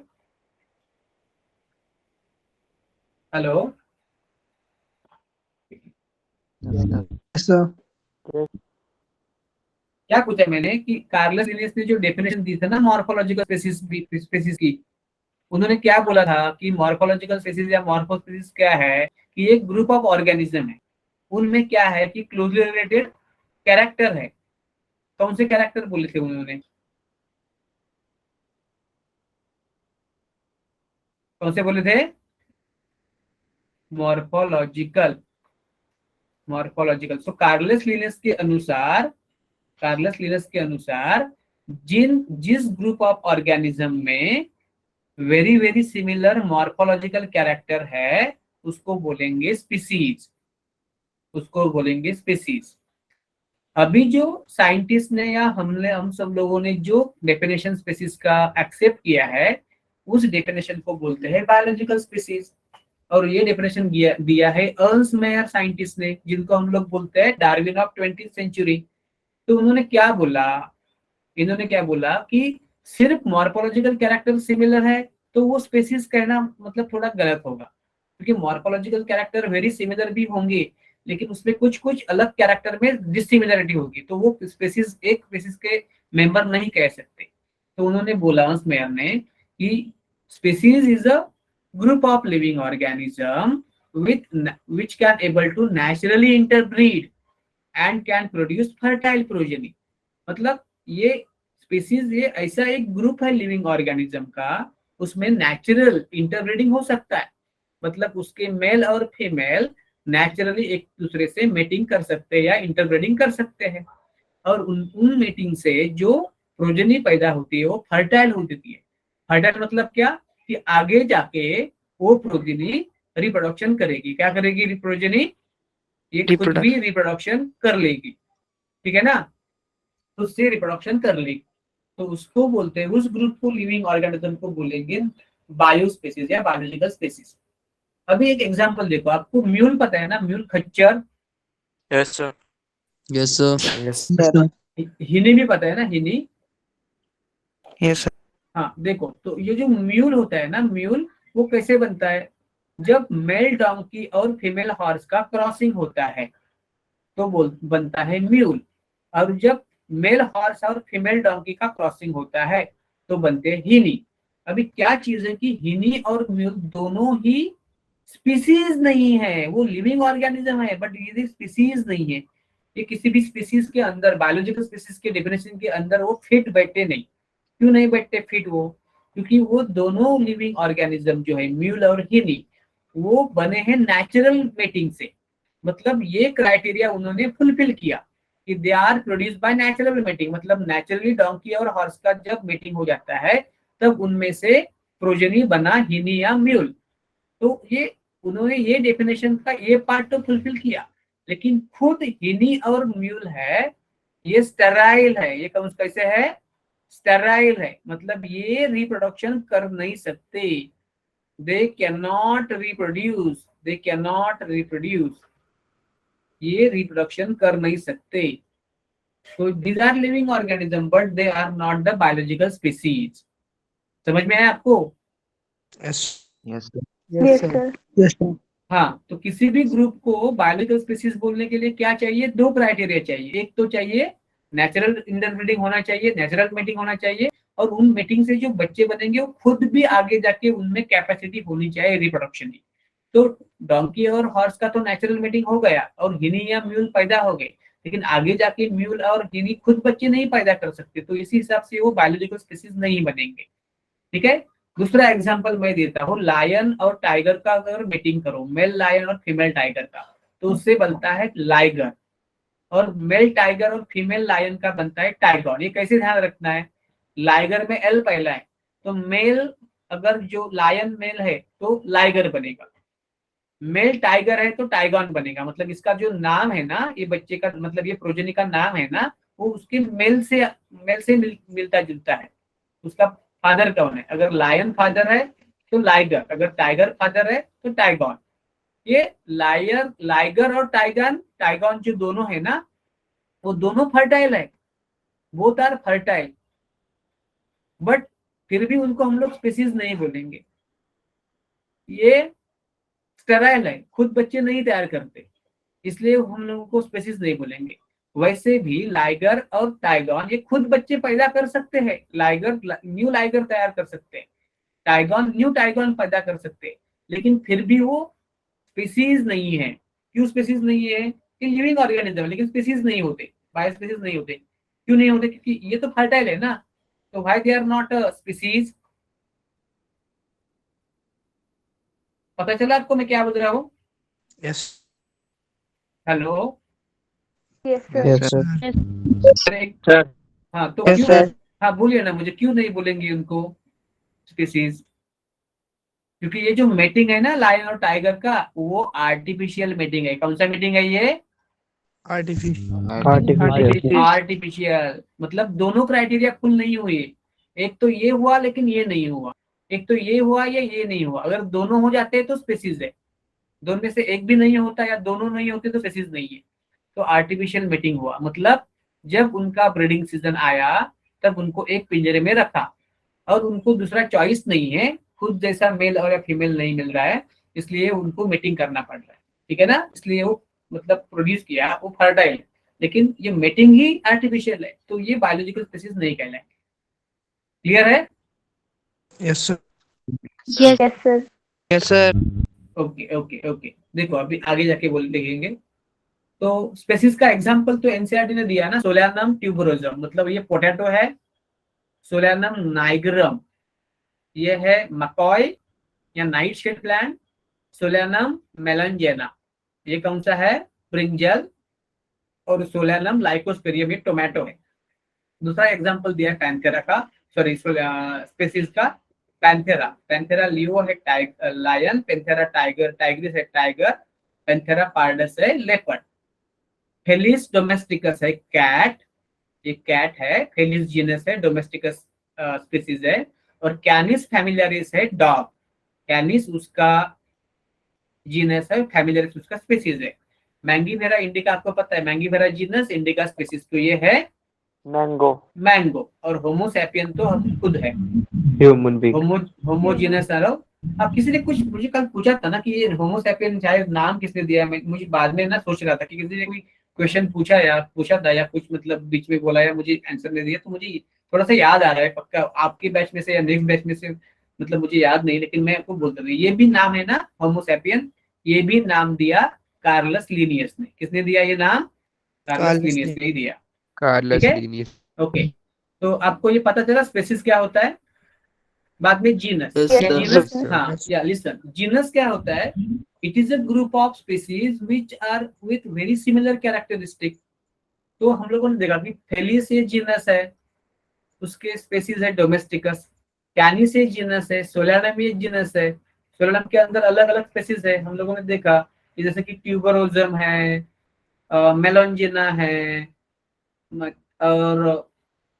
Hello,
Yes, sir.
Yes, sir.
क्या पूछा मैंने कि कार्लस लिनियस ने जो डेफिनेशन दी था ना मॉर्फोलॉजिकल स्पेसिस की, उन्होंने क्या बोला था कि मॉर्फोलॉजिकल स्पेसिस या मॉर्फोस्पेसिस क्या है कि एक ग्रुप ऑफ ऑर्गेनिज्म है, उनमें क्या है कि क्लोजली रिलेटेड कैरेक्टर है। कौन से कैरेक्टर बोले थे उन्होंने? कौन से बोले थे? मॉर्फोलॉजिकल। सो कार्लस लिनियस के अनुसार जिस ग्रुप ऑफ ऑर्गेनिज्म में very very similar morphological character है उसको बोलेंगे स्पीसीज, अभी जो साइंटिस्ट ने या हम सब लोगों ने जो डेफिनेशन स्पीसीज का एक्सेप्ट किया है, उस डेफिनेशन को बोलते हैं बायोलॉजिकल स्पीसीज। और ये डेफिनेशन दिया है अर्न्स्ट मेयर साइंटिस्ट ने, जिनको हम लोग बोलते हैं डार्विन ऑफ 20th सेंचुरी। तो उन्होंने क्या बोला कि सिर्फ मॉर्फोलॉजिकल कैरेक्टर सिमिलर है तो वो स्पेसीज कहना मतलब थोड़ा गलत होगा, क्योंकि मॉर्फोलॉजिकल कैरेक्टर वेरी सिमिलर भी होंगे, लेकिन उसमें कुछ कुछ अलग कैरेक्टर में डिसिमिलरिटी होगी, तो वो स्पेसीज एक स्पेसीज के मेंबर नहीं कह सकते। तो उन्होंने बोला अर्न्स्ट मेयर ने कि species is a group of living organism which can able to naturally interbreed and can produce fertile progeny। मतलब ये स्पीसीज, ये ऐसा एक ग्रुप है लिविंग ऑर्गेनिज्म का, उसमें नेचुरल इंटरब्रीडिंग हो सकता है। मतलब उसके मेल और फीमेल नेचुरली एक दूसरे से मेटिंग कर सकते हैं या इंटरब्रीडिंग कर सकते हैं, और उन मीटिंग से जो प्रोजेनी पैदा होती है वो फर्टाइल होती है। फर्टाइल मतलब क्या, कि आगे जाके वो प्रोजेनी रिप्रोडक्शन करेगी। क्या करेगी प्रोजेनी, ये खुद भी रिप्रोडक्शन कर लेगी, ठीक है ना, उससे रिप्रोडक्शन कर लेगी। तो उसको बोलते हैं, उस ग्रुप को लिविंग ऑर्गेनिज्म को बोलेंगे बायोस्पेसीज या बायोलॉजिकल स्पेसीज। अभी एक एग्जांपल देखो, आपको म्यूल पता है ना, म्यूल खच्चर।
Yes sir.
Yes sir.
Yes sir.
हिनी भी पता है ना, हिनी।
Yes sir.
हाँ देखो, तो ये जो म्यूल होता है ना, म्यूल वो कैसे बनता है, जब मेल डोंकी और फीमेल हॉर्स का क्रॉसिंग होता है तो बनता है म्यूल, और जब मेल हॉर्स और फीमेल डोंकी का क्रॉसिंग होता है तो बनते हैं हिनी। अभी क्या चीज है कि हिनी और म्यूल दोनों ही स्पीसीज नहीं है, वो लिविंग ऑर्गेनिज्म है बट ये स्पीसीज नहीं है। ये किसी भी स्पीसीज के अंदर, बायोलॉजिकल स्पीसीज के डेफिनेशन के अंदर वो फिट बैठते नहीं। क्यों नहीं बैठते फिट वो, क्योंकि वो दोनों लिविंग ऑर्गेनिज्म जो है म्यूल और हिनी, वो बने हैं नेचुरल मेटिंग से। मतलब ये क्राइटेरिया उन्होंने फुलफिल किया कि they are produce by natural mating. मतलब नेचुरली डोंकी और हॉर्स का जब मेटिंग हो जाता है तब उनमें से प्रोजेनी बना हिनी या म्यूल। तो ये उन्होंने ये डेफिनेशन का ये पार्ट तो फुलफिल किया, लेकिन खुद हिनी और म्यूल है ये स्टेराइल है। ये कैसे है, स्टेराइल है, मतलब ये रिप्रोडक्शन कर नहीं सकते। They can not reproduce, they can not reproduce, ये रिप्रोडक्शन कर नहीं सकते। तो these are living organism but they are not the biological species. समझ में आया आपको?
Yes
yes
yes sir.
Yes sir.
हाँ, तो किसी भी ग्रुप को बायोलॉजिकल स्पीसीज बोलने के लिए क्या चाहिए, दो क्राइटेरिया चाहिए। एक तो चाहिए नेचुरल इंटरब्रीडिंग होना चाहिए, नेचुरल मेटिंग होना चाहिए, और उन मेटिंग से जो बच्चे बनेंगे वो खुद भी आगे जाके उनमें कैपेसिटी होनी चाहिए रिप्रोडक्शन की। तो डोंकी और हॉर्स का तो नेचुरल मेटिंग हो गया और हिनी या म्यूल पैदा हो गए, लेकिन आगे जाके म्यूल और हिनी खुद बच्चे नहीं पैदा कर सकते, तो इसी हिसाब से वो बायोलॉजिकल स्पीसीज नहीं बनेंगे। ठीक है, दूसरा एग्जांपल मैं देता हूँ, लायन और टाइगर का अगर मीटिंग करो, मेल लायन और फीमेल टाइगर का, तो उससे बनता है लाइगर, और मेल टाइगर और फीमेल लायन का बनता है टाइगॉन। ये कैसे ध्यान रखना है, लाइगर में एल पहला है, तो मेल अगर जो लायन मेल है तो लाइगर बनेगा, मेल टाइगर है तो टाइगॉन बनेगा। मतलब इसका जो नाम है ना, ये बच्चे का मतलब ये प्रोजेनी का नाम है ना, वो उसके मेल से मिलता जुलता है। उसका फादर कौन है, अगर लायन फादर है तो लाइगर, अगर टाइगर फादर है तो टाइगॉन। ये लाइगर और टाइगॉन जो दोनों है ना, वो दोनों फर्टाइल है, बोथ आर फर्टाइल, बट फिर भी उनको हम लोग स्पीसीज नहीं बोलेंगे। ये स्टेराइल है, खुद बच्चे नहीं तैयार करते, इसलिए हम लोगों को स्पीसीज नहीं बोलेंगे। वैसे भी लाइगर और टाइगॉन ये खुद बच्चे पैदा कर सकते हैं, लाइगर न्यू लाइगर तैयार कर सकते हैं, टाइगॉन न्यू टाइगॉन पैदा कर सकते हैं, लेकिन फिर भी वो स्पीसीज नहीं है। क्यों स्पीसीज नहीं है, कि लिविंग ऑर्गेनिज्म लेकिन स्पीसीज नहीं होते, बायो स्पीसीज नहीं होते। क्यों नहीं होते, क्योंकि ये तो फर्टाइल है ना, तो why they are not species. पता चला आपको मैं क्या बोल रहा हूँ?
Yes
hello,
yes sir.
Yes sir.
Sir.
हाँ तो
Yes,
क्यों,
sir.
हाँ बोलिए ना मुझे, क्यों नहीं बोलेंगे उनको स्पीसीज? क्योंकि ये जो मेटिंग है ना लायन और टाइगर का, वो आर्टिफिशियल मेटिंग है। कौन सा मेटिंग है ये?
आर्टिफिशियल।
आर्टिफिशियल, मतलब दोनों क्राइटेरिया फुल नहीं हुए। एक तो ये हुआ लेकिन ये नहीं हुआ, एक तो ये हुआ या ये नहीं हुआ। अगर दोनों हो जाते हैं तो स्पीसीज है, दोनों में से एक भी नहीं होता या दोनों नहीं होते तो स्पीसीज नहीं है। तो आर्टिफिशियल मेटिंग हुआ, मतलब जब उनका ब्रीडिंग सीजन आया तब उनको एक पिंजरे में रखा और उनको दूसरा चॉइस नहीं है, खुद जैसा मेल और फीमेल नहीं मिल रहा है, इसलिए उनको मेटिंग करना पड़ रहा है। ठीक है ना, इसलिए वो मतलब प्रोड्यूस किया, वो फर्टाइल है, लेकिन ये मेटिंग ही आर्टिफिशियल है, तो ये बायोलॉजिकल स्पीसीज नहीं कहलाएंगे। क्लियर है?
Yes sir.
Yes sir.
Yes, sir.
Okay okay okay, देखो अभी आगे जाके बोल देखेंगे। तो स्पेसिस का एग्जांपल तो एनसीईआरटी ने दिया ना, सोलानम ट्यूबरोजम, मतलब ये पोटैटो है, सोलानम नाइग्रम ये है मकॉय या नाइट शेड प्लांट, सोलानम मेलनजेना ये कौन सा है, ब्रिंजल, और सोलानम लाइकोस्पेरियम ये टोमेटो है। दूसरा एग्जांपल दिया है पैंथेरा का, सॉरी स्पेसिस का, पैंथेरा, पैंथेरा लियो है लायन, पैंथेरा टाइगर, टाइग्रिस है टाइगर, पैंथेरा पार्डस है लेपर्ड, फेलिस डोमेस्टिकस है कैट, ये कैट है, फेलिस जीनस है, डोमेस्टिकस स्पीसीज है, और कैनिस फैमिलियरिस है डॉग, कैनिस उसका जीनस है, फैमिलियरिस उसका स्पीसीज है। मैंगीवेरा इंडिका आपको पता है, मैंगीवेरा जीनस, इंडिका स्पीसीज, तो ये है
मैंगो।
मैंगो, और होमो सैपियन तो हम खुद है,
ह्यूमन बीइंग।
Homogeneous arrow. अब किसी ने कुछ मुझे कल पूछा था ना कि ये होमो सैपियन शायद नाम किसने दिया है, मुझे बाद में ना सोच रहा था कि किसी ने कोई क्वेश्चन पूछा था या कुछ मतलब बीच में बोला या मुझे आंसर नहीं दिया, तो मुझे थोड़ा सा याद आ रहा है, पक्का आपके बैच में से या नेक्स्ट बैच में से, मतलब मुझे याद नहीं, लेकिन मैं आपको बोलता हूँ ये भी नाम है ना होमो सैपियन, ये भी नाम दिया कार्लस लिनियस ने। किसने दिया ये नाम, कार्लस
कार्लस
लिनियस ने ही दिया।
कार्लस
ठीक है,
लिनियस।
ओके, तो आपको ये पता चला स्पेसिस क्या होता है। बाद में genus,
Yes,
Yes,
sir.
Genus,
Yes, sir.
हाँ या लिसन, जीनस क्या होता है, it is a group of species which are with very similar characteristic. तो हम लोगों ने देखा कि फेलिस ये जीनस है, उसके स्पीसीज है डोमेस्टिकस, कैनिस ये जीनस है, सोलानम ये जीनस है, सोलानम के अंदर अलग अलग स्पीसीज है, हम लोगों ने देखा कि जैसे कि ट्यूबरोजम है, मेलोंजिना है, और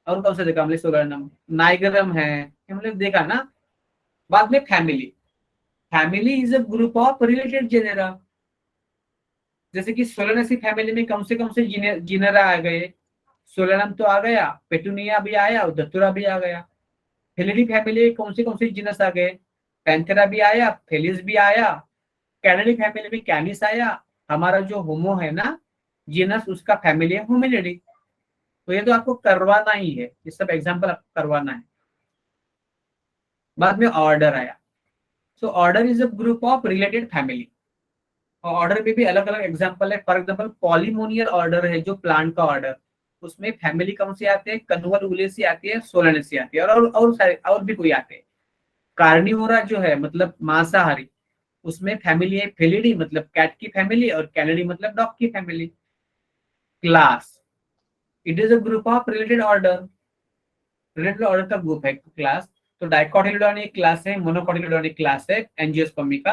कौन सा देखा हमने, सोलानम, नाइगरम है, ये हमने देखा ना। बाद में family, family is a group of related genera, जैसे कि सोलानेसी फैमिली में कौन से जीनेरा आ गए, सोलानम तो आ गया, पेटुनिया भी आया और दतुरा भी आ गया। फेलिडी फैमिली में कौन से जीनस आ गए, पैंथेरा भी आया, फेलिस भी आया, कैनेडी फैमिली में कैनिस आया, हमारा जो होमो है ना जीनस, उसका फैमिली है होमिनिडी। तो ये तो आपको करवाना ही है, ये सब एग्जांपल आपको करवाना है। बाद में ऑर्डर आया, so order is a group of related family, और ऑर्डर में भी अलग अलग एग्जांपल है। फॉर एग्जांपल पॉलीमोनियल ऑर्डर है जो प्लांट का ऑर्डर, उसमें फैमिली कौन सी आते हैं, कन्वोलुलेसी आती है, सोलानेसी आती है, और भी कोई आते हैं। कार्निवोरा जो है मतलब मांसाहारी, उसमें फैमिली है फेलिडी मतलब कैट की फैमिली, और कैनिडी मतलब डॉग की family. Class, it is a group of related order, related order का ग्रुप है क्लास। तो डाइकोटिलिडोन एक क्लास है, मोनोकोटिलिडोन एक क्लास है एंजियोस्पर्मी का।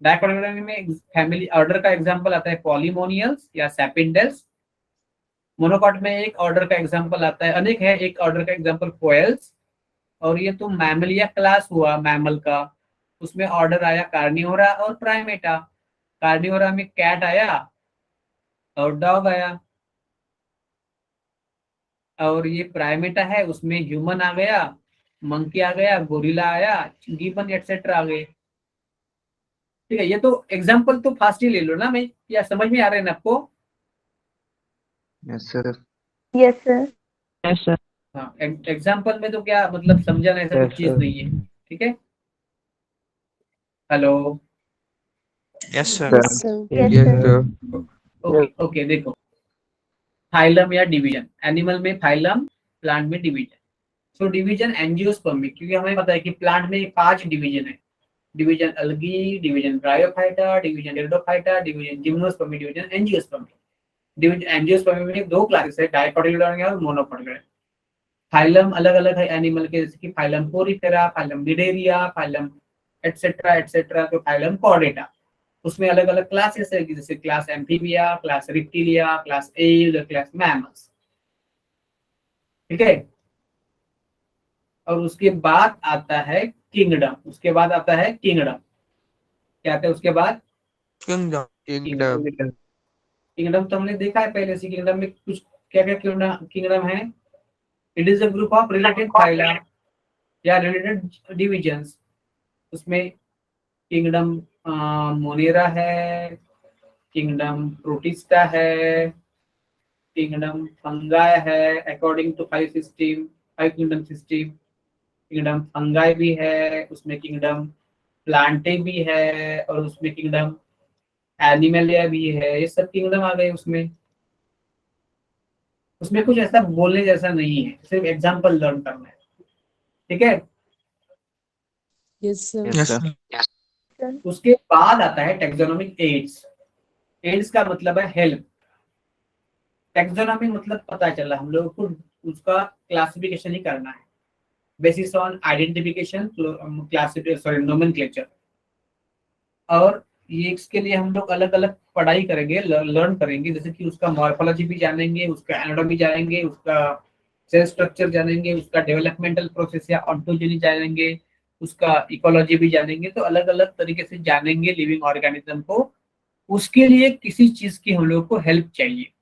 डाइकोटिलिडोन में फैमिली ऑर्डर का एग्जांपल आता है पॉलीमोनियल्स या सैपिंडेल्स। मोनोकॉट में एक ऑर्डर का एग्जांपल आता है, अनेक है, एक ऑर्डर का एग्जांपल कोयल्स। और ये तो मैमलिया क्लास हुआ मैमल का, उसमें ऑर्डर आया कार्निवोरा और प्राइमेटा। कार्निवोरा में कैट आया और डॉग आया, और ये प्राइमेटा है उसमें ह्यूमन आ गया, मंकी आ गया, गोरिल्ला आया, गिबन एटसेट्रा आ गए। ठीक है, ये तो एग्जांपल तो फास्ट ही ले लो ना, मैं या समझ में आ रहे हैं ना आपको।
Yes, sir.
yes, sir.
Yes sir.
हाँ, एग्जांपल में तो क्या मतलब समझाना ऐसा कुछ चीज नहीं है। ठीक है, hello,
Yes, sir.
Yes,
Yes,
sir.
sir.
Okay okay, देखो फाइलम या डिवीजन, एनिमल में फाइलम, प्लांट में डिवीजन। सो डिवीजन एंजियोस्पर्मी, क्योंकि हमें पता है कि प्लांट में 5 डिवीजन है, division algae, division bryophyta, division pteridophyta, division gymnospermae, division angiospermae. Division angiospermae में 2 क्लासेस है, डाइकोटिलिडोन और मोनोकोटिलिडोन। फाइलम अलग अलग है एनिमल के, जैसे कि phylum porifera, phylum cnidaria, phylum etcetera etcetera, तो फाइलम कॉर्डेटा। उसमें अलग अलग क्लासेस है, जैसे class amphibia, class reptilia, class एल, क्लास मैमल्स। ठीक है, और उसके बाद आता है किंगडम, उसके बाद आता है किंगडम। क्या आता है उसके बाद,
Kingdom.
Kingdom.
किंगडम तो हमने देखा है पहले से, किंगडम में कुछ क्या क्या किंगडम है। It is a group of related phyla या रिलेटेड डिविजन्स। उसमें किंगडम मोनेरा है, किंगडम प्रोटिस्टा है, किंगडम फंगाई है, according to 5 kingdom system. Kingdom fungi भी है, उसमें किंगडम प्लांटे भी है और उसमें किंगडम, एनिमलिया भी है, ये सब किंगडम आ गए उसमें। उसमें कुछ ऐसा बोलने जैसा नहीं है, सिर्फ एग्जाम्पल लर्न करना है, ठीक है।
Yes, sir.
Yes, sir.
उसके बाद आता है टेक्सोनोमिक एड्स। एड्स का मतलब है हेल्प। टेक्सोनोमी मतलब पता चला हम लोगों को उसका क्लासिफिकेशन ही करना है basis on identification, sorry nomenclature. और ये इसके लिए हम लोग अलग अलग पढ़ाई करेंगे, लर्न करेंगे, जैसे कि उसका मॉर्फोलॉजी भी जानेंगे, उसका एनाटॉमी जानेंगे, उसका सेल स्ट्रक्चर जानेंगे, उसका डेवलपमेंटल प्रोसेस या ऑन्टोजेनी जानेंगे, उसका इकोलॉजी भी जानेंगे। तो अलग अलग तरीके से जानेंगे लिविंग ऑर्गेनिज्म को। उसके लिए किसी चीज की हम लोग को हेल्प चाहिए।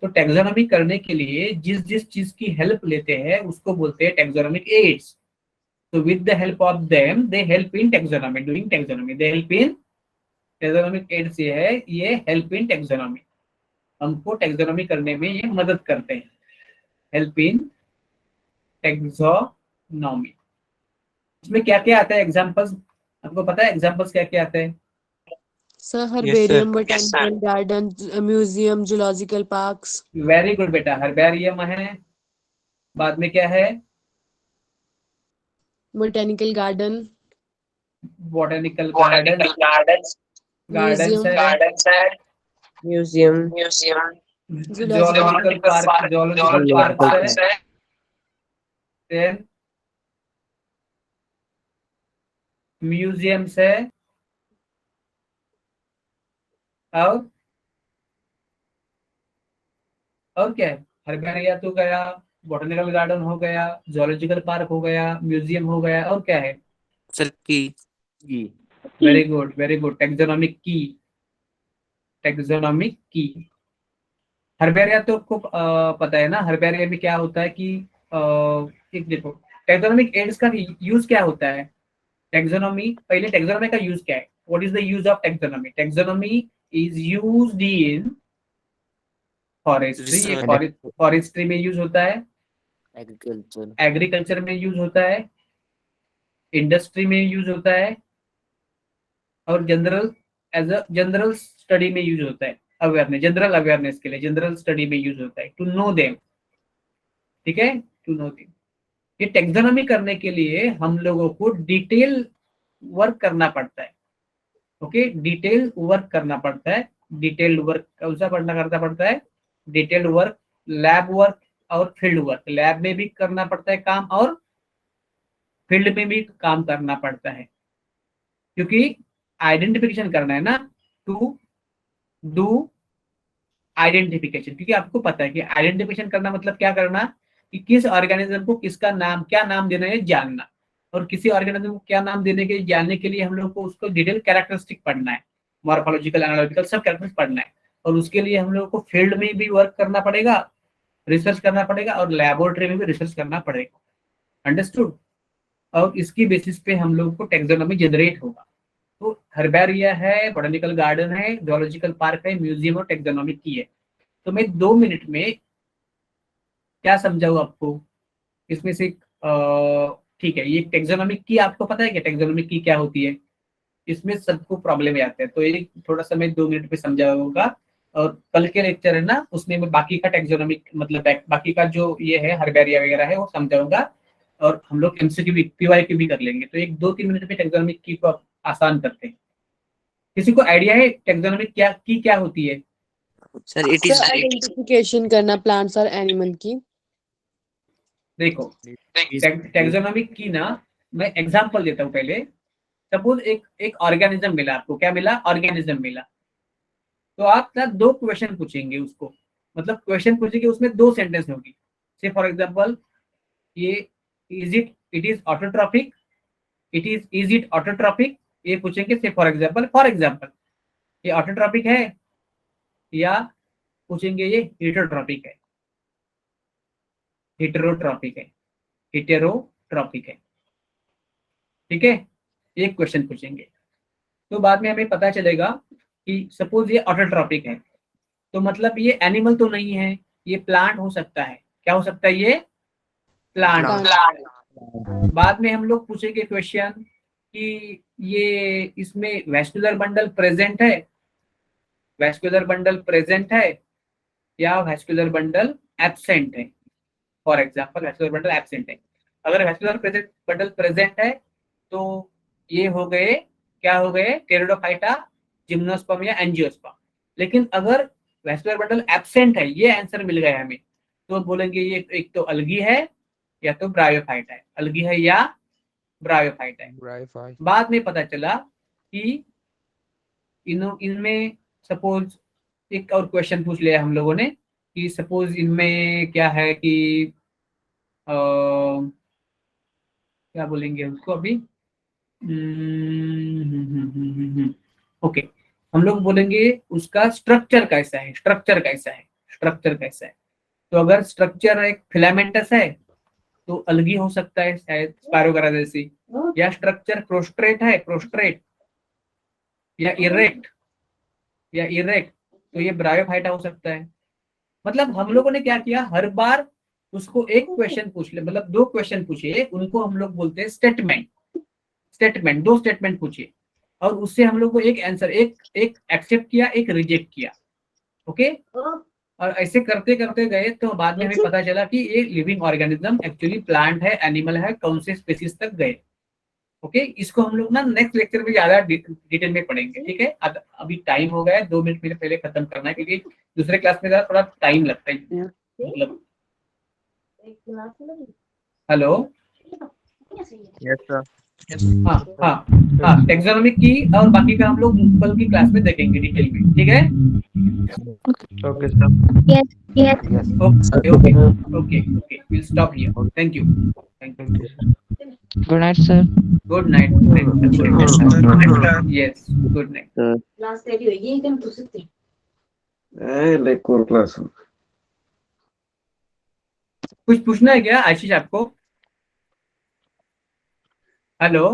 तो टैक्सोनॉमी करने के लिए जिस जिस चीज की हेल्प लेते हैं उसको बोलते हैं taxonomic aids. So with the help of them, they help in taxonomy, doing taxonomy. They help in taxonomic aids ये है, ये help in taxonomy, हमको taxonomy करने में ये मदद करते हैं। Help in taxonomy। इसमें क्या क्या आता है एग्जांपल्स, आपको पता है एग्जांपल्स क्या क्या आते हैं?
Sir,
Yes, sir.
herbarium, botanical gardens, museum, zoological parks.
Very good बेटा, हर्बेरियम है, बाद में क्या है?
Botanical garden,
botanical gardens
museum,
है,
Museum.
zoological parks है, then म्यूजियम्स है, और क्या है? हर्बेरिया तो गया, बॉटनिकल गार्डन हो गया, जोलॉजिकल पार्क हो गया, म्यूजियम हो गया, और क्या है?
Sir, key.
Very good, very good. Taxonomic की, टेक्सोनोमिक की। हर्बेरिया तो आपको पता है ना, हर्बेरिया में क्या होता है कि एक देखो टेक्सोनोमिक एड्स का यूज क्या होता है। टेक्सोनोमी, पहले टेक्सोनोमी का यूज क्या है? What is the use of taxonomy? Taxonomy is used in forestry, ये फॉरेस्ट्री में यूज होता है, एग्रीकल्चर में यूज होता है, इंडस्ट्री में यूज होता है, और general as a general study में यूज होता है। अवेयरनेस, जनरल अवेयरनेस के लिए जनरल स्टडी में यूज होता है, टू नो देम, ठीक है, टू नो देम। ये टेक्सोनोमी करने के लिए हम लोगों को डिटेल वर्क करना पड़ता है। ओके, डिटेल वर्क करना पड़ता है। डिटेल्ड वर्क कौन सा करना पड़ता है? डिटेल्ड वर्क, लैब वर्क और फील्ड वर्क। लैब में भी करना पड़ता है काम और फील्ड में भी काम करना पड़ता है, क्योंकि आइडेंटिफिकेशन करना है ना, टू डू आइडेंटिफिकेशन। क्योंकि आपको पता है कि आइडेंटिफिकेशन करना मतलब क्या करना, कि किस ऑर्गेनिज्म को किसका नाम, क्या नाम देना है जानना, और किसी ऑर्गेनिज्म को क्या नाम देने के जानने के लिए हम लोग को उसको डिटेल कैरेक्टरिस्टिक पढ़ना है, मॉर्फोलॉजिकल, एनालिटिकल सब कैरेक्टरिस्टिक पढ़ना है। और उसके लिए हम लोग को फील्ड में भी वर्क करना पड़ेगा, रिसर्च करना पड़ेगा, और लेबोरेटरी में भी रिसर्च करना पड़ेगा। अंडरस्टूड? और इसकी बेसिस पे हम लोग को टेक्सोनोमी जनरेट होगा। तो हर्बेरिया है, बॉटनिकल गार्डन है, जोलॉजिकल पार्क है, म्यूजियम और टेक्सोनोमी की है। तो मैं 2 मिनट में क्या समझाऊं आपको इसमें से? ठीक है, ये टेक्सोनोमिक की आपको पता है क्या टेक्सोनोमिक की क्या होती है? इसमें सबको प्रॉब्लम आते हैं, तो ये थोड़ा सा मैं 2 मिनट में समझाऊंगा। और कल के लेक्चर है ना, उसमें मैं बाकी का टेक्सोनोमिक मतलब बाकी का जो ये है हर्बेरिया वगैरह है वो समझाऊंगा, और हम लोग एमसीक्यू भी, पीवाईक्यू भी कर लेंगे। तो एक 2-3 मिनट में टेक्सोनोमिक की को आसान करते हैं। किसी को आइडिया है टेक्सोनोमिक क्या होती है?
Sir, it
Sir,
is
identification करना plants और animal की.
देखो टेक्सोनोमिक की ना, मैं एग्जांपल देता हूँ पहले। सपोज एक ऑर्गेनिज्म मिला आपको, क्या मिला? ऑर्गेनिज्म मिला। तो आप ना 2 क्वेश्चन पूछेंगे उसको, मतलब क्वेश्चन पूछेंगे, उसमें 2 सेंटेंस होगी। से फॉर एग्जांपल, ये it is autotrophic, is it autotrophic, ये पूछेंगे। से फॉर एग्जांपल ये ऑटोट्रॉपिक है, या पूछेंगे ये हेटेरोट्रॉपिक है, हेटेरोट्रॉपिक है, हेटेरोट्रॉपिक है, ठीक है। एक क्वेश्चन पूछेंगे, तो बाद में हमें पता चलेगा कि सपोज ये ऑटोट्रॉपिक है, तो मतलब ये एनिमल तो नहीं है, ये प्लांट हो सकता है। क्या हो सकता है? ये प्लांट। बाद में हम लोग पूछेंगे क्वेश्चन कि ये इसमें वैस्कुलर बंडल प्रेजेंट है, वैस्कुलर बंडल प्रेजेंट है या वैस्कुलर बंडल एब्सेंट है। For example vascular bundle absent है। अगर वैस्कुलर बंडल प्रेजेंट है तो ये हो गए, क्या हो गए, टेरिडोफाइटा, जिम्नोस्पर्म या एंजियोस्पर्म। लेकिन अगर वैस्कुलर बंडल एब्सेंट है, ये आंसर मिल गया हमें, तो बोलेंगे ये एक तो अलगी है या तो ब्रायोफाइटा है, अलगी है या ब्रायोफाइटा है। बाद में पता चला कि इनमें सपोज एक और क्वेश्चन पूछ लिया हम लोगों ने कि सपोज इनमें क्या है कि क्या बोलेंगे उसको अभी, ओके, हम लोग बोलेंगे उसका स्ट्रक्चर कैसा है, स्ट्रक्चर कैसा है, स्ट्रक्चर कैसा है। तो अगर स्ट्रक्चर एक फिलामेंटस है तो अलगी हो सकता है शायद स्पायरोगारा जैसी, या स्ट्रक्चर प्रोस्ट्रेट है, प्रोस्ट्रेट या इरेक्ट, या इरेक्ट, तो ये ब्रायोफाइटा हो सकता है। मतलब हम लोगों ने क्या किया, हर बार उसको एक क्वेश्चन पूछ ले, मतलब दो क्वेश्चन पूछे, उनको हम लोग बोलते हैं स्टेटमेंट। स्टेटमेंट, दो स्टेटमेंट पूछे और उससे हम लोग को एक आंसर, एक एक एक्सेप्ट किया, एक रिजेक्ट किया। ओके, और ऐसे करते करते गए तो बाद में हमें पता चला कि ये लिविंग ऑर्गेनिज्म एक्चुअली प्लांट है, एनिमल है, कौन से स्पीसीज तक गए। ओके, इसको हम लोग ना नेक्स्ट लेक्चर में ज्यादा डिटेल में पढ़ेंगे। ठीक है, अभी टाइम हो गया है, 2 मिनट मेरे पहले खत्म करना है क्योंकि दूसरे क्लास में थोड़ा टाइम लगता है। मतलब हेलो,
यस सर।
हाँ हाँ हाँ, टेक्सोनॉमिक की और बाकी का हम लोग कल की क्लास में देखेंगे डिटेल में। ठीक है,
okay sir.
Yes, yes.
Okay okay okay okay, will stop here. Thank you, thank you,
good night sir.
Good night, yes, good night.
Class तेरी होगी एकदम तो सकते
लेकोर क्लास
कुछ पूछना है क्या आशीष आपको? हेलो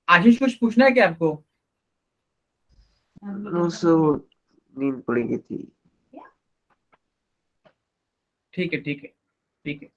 आशीष, कुछ पूछना है क्या आपको?
नींद पड़ी थी।
ठीक है ठीक है ठीक है।